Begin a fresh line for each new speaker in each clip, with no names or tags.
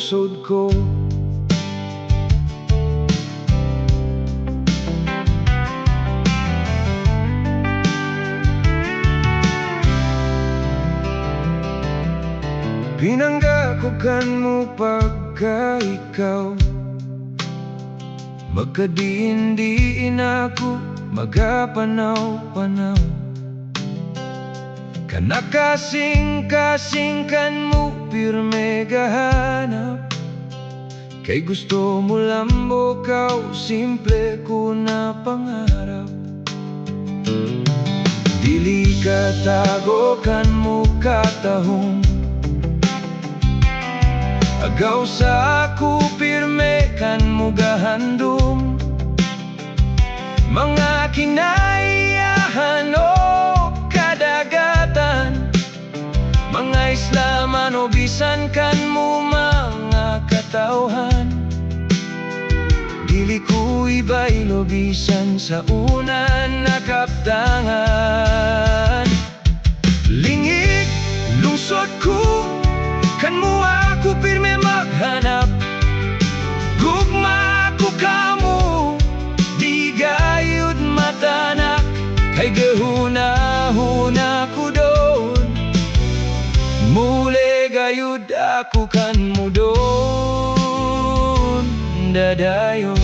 lungsod ko. Pinangga ko kan mo pagka ikaw magkadiin-diin ako magapanaw-panaw. Kanakasing-kasing kan mo pirme gahanap. Kay gusto mo lambo kaw simple ko na pangarap. Dili ka tago kan mo katahong agaw sa ako pirme kan mo gahandom. Mga kinaiyahan o kadagatan, mga isla man o bisan kan mo mga katauhan. Dili ko ibaylo bisan sa unan nakaptangan. Lingig, lungsod ko kan mo ako pirme maghanap. Gugma ko kamo, di gayud matanak. Kay gahuna-huna ko doon, muli gayud ako kan mo doon dadayon.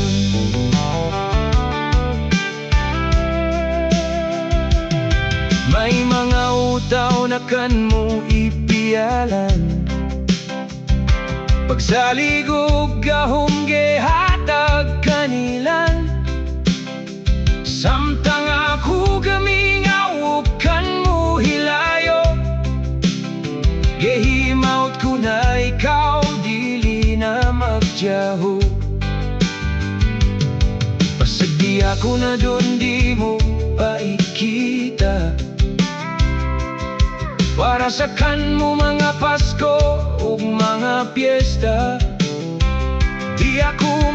May mga utaw na kan mo ipialan. Pagsaligog gahong gihatag kanilan. Samtang ako gamingawog kan mo hilayo. Gihimawt ko na ikaw dili na magjaho. Pasag di ako na doon di mo paikita. Para sa kan mo mga Pasko o mga piyesta, di ako